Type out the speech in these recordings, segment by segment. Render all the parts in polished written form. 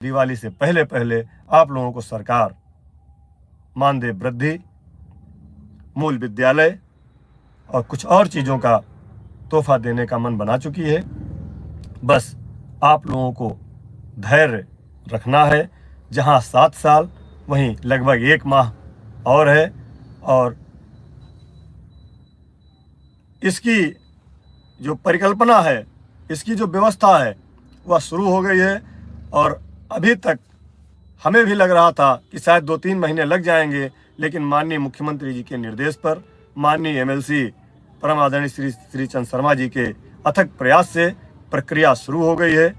दिवाली से पहले पहले आप लोगों को सरकार मानदेय वृद्धि, मूल विद्यालय और कुछ और चीज़ों का तोहफा देने का मन बना चुकी है। बस आप लोगों को धैर्य रखना है। जहां 7 साल वहीं लगभग 1 माह और है, और इसकी जो परिकल्पना है, इसकी जो व्यवस्था है वह शुरू हो गई है। और अभी तक हमें भी लग रहा था कि शायद 2-3 महीने लग जाएंगे, लेकिन माननीय मुख्यमंत्री जी के निर्देश पर, माननीय एमएलसी परम आदरणीय श्री चंद शर्मा जी के अथक प्रयास से प्रक्रिया शुरू हो गई है।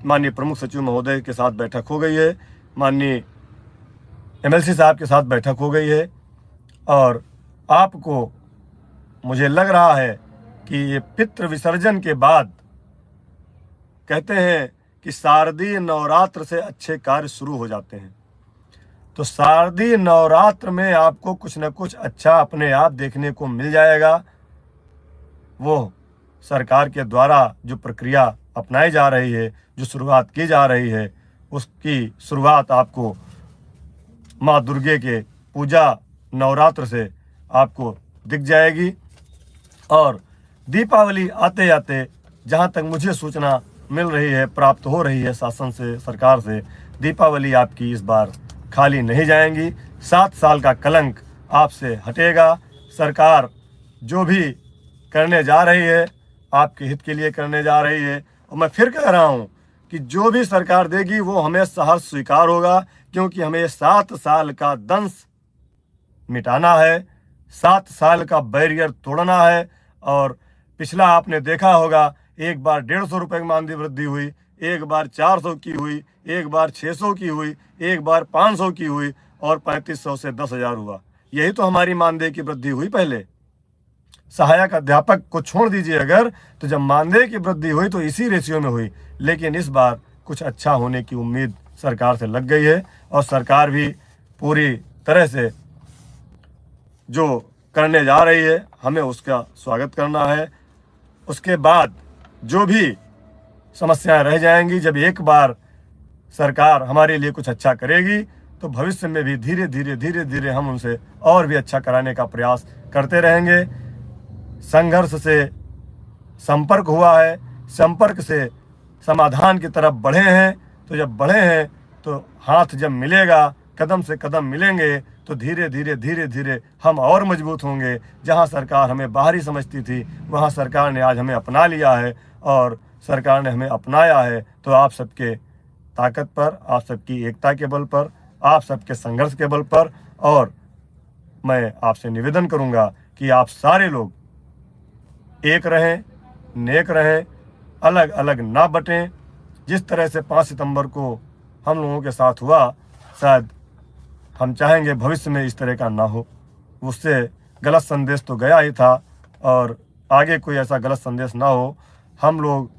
माननीय प्रमुख सचिव महोदय के साथ बैठक हो गई है, माननीय एमएलसी साहब के साथ बैठक हो गई है, और आपको मुझे लग रहा है कि ये पितृ विसर्जन के बाद, कहते हैं कि शारदीय नवरात्र से अच्छे कार्य शुरू हो जाते हैं, तो शारदीय नवरात्र में आपको कुछ न कुछ अच्छा अपने आप देखने को मिल जाएगा। वो सरकार के द्वारा जो प्रक्रिया अपनाई जा रही है, जो शुरुआत की जा रही है, उसकी शुरुआत आपको माँ दुर्गे के पूजा नवरात्र से आपको दिख जाएगी। और दीपावली आते आते जहाँ तक मुझे सूचना मिल रही है, प्राप्त हो रही है शासन से, सरकार से, दीपावली आपकी इस बार खाली नहीं जाएंगी। 7 साल का कलंक आपसे हटेगा। सरकार जो भी करने जा रही है आपके हित के लिए करने जा रही है, और मैं फिर कह रहा हूँ कि जो भी सरकार देगी वो हमें सहर्ष स्वीकार होगा, क्योंकि हमें 7 साल का दंश मिटाना है, 7 साल का बैरियर तोड़ना है। और पिछला आपने देखा होगा, एक बार 150 रुपये की मानदेय वृद्धि हुई, एक बार 400 की हुई, एक बार 600 की हुई, एक बार 500 की हुई, और 3500 से 10,000 हुआ। यही तो हमारी मानदेय की वृद्धि हुई। पहले सहायक अध्यापक को छोड़ दीजिए अगर, तो जब मानदेय की वृद्धि हुई तो इसी रेशियो में हुई। लेकिन इस बार कुछ अच्छा होने की उम्मीद सरकार से लग गई है, और सरकार भी पूरी तरह से जो करने जा रही है हमें उसका स्वागत करना है। उसके बाद जो भी समस्याएं रह जाएंगी, जब एक बार सरकार हमारे लिए कुछ अच्छा करेगी, तो भविष्य में भी धीरे धीरे हम उनसे और भी अच्छा कराने का प्रयास करते रहेंगे। संघर्ष से संपर्क हुआ है, संपर्क से समाधान की तरफ बढ़े हैं, तो जब बढ़े हैं तो हाथ जब मिलेगा, कदम से कदम मिलेंगे, तो धीरे धीरे हम और मजबूत होंगे। जहां सरकार हमें बाहरी समझती थी, वहां सरकार ने आज हमें अपना लिया है, और सरकार ने हमें अपनाया है तो आप सबके ताकत पर, आप सबकी एकता के बल पर, आप सबके संघर्ष के बल पर। और मैं आपसे निवेदन करूंगा कि आप सारे लोग एक रहें, नेक रहें, अलग अलग ना बटें। जिस तरह से 5 सितंबर को हम लोगों के साथ हुआ, शायद हम चाहेंगे भविष्य में इस तरह का ना हो। उससे गलत संदेश तो गया ही था, और आगे कोई ऐसा गलत संदेश ना हो। हम लोग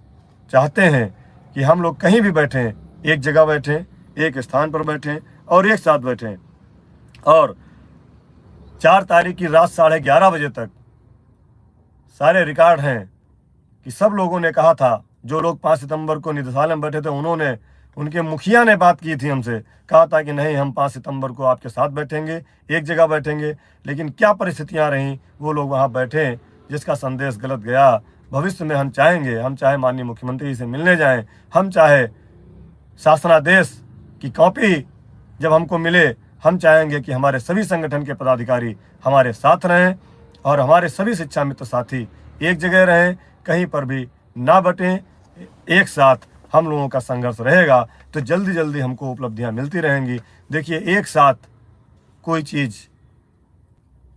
चाहते हैं कि हम लोग कहीं भी बैठें, एक जगह बैठें, एक स्थान पर बैठें और एक साथ बैठें। और 4 तारीख की रात 11:30 बजे तक सारे रिकॉर्ड हैं कि सब लोगों ने कहा था, जो लोग 5 सितंबर को निदेशालय में बैठे थे, उन्होंने, उनके मुखिया ने बात की थी हमसे, कहा था कि नहीं, हम 5 सितंबर को आपके साथ बैठेंगे, एक जगह बैठेंगे। लेकिन क्या परिस्थितियां रहीं, वो लोग वहां बैठे, जिसका संदेश गलत गया। भविष्य में हम चाहेंगे, हम चाहे माननीय मुख्यमंत्री से मिलने जाएं, हम चाहे शासनादेश की कॉपी जब हमको मिले, हम चाहेंगे कि हमारे सभी संगठन के पदाधिकारी हमारे साथ रहें, और हमारे सभी शिक्षा मित्र साथी एक जगह रहें, कहीं पर भी ना बटें। एक साथ हम लोगों का संघर्ष रहेगा तो जल्दी हमको उपलब्धियां मिलती रहेंगी। देखिए, एक साथ कोई चीज़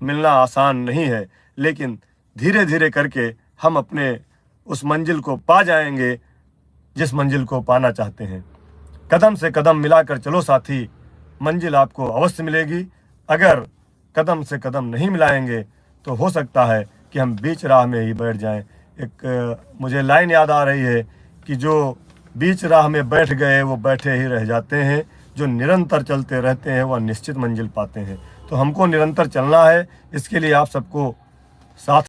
मिलना आसान नहीं है, लेकिन धीरे धीरे करके हम अपने उस मंजिल को पा जाएंगे जिस मंजिल को पाना चाहते हैं। कदम से कदम मिलाकर चलो साथी, मंजिल आपको अवश्य मिलेगी। अगर कदम से कदम नहीं मिलाएंगे तो हो सकता है कि हम बीच राह में ही बैठ जाएं। एक मुझे लाइन याद आ रही है कि जो बीच राह में बैठ गए वो बैठे ही रह जाते हैं, जो निरंतर चलते रहते हैं वह निश्चित मंजिल पाते हैं। तो हमको निरंतर चलना है, इसके लिए आप सबको साथ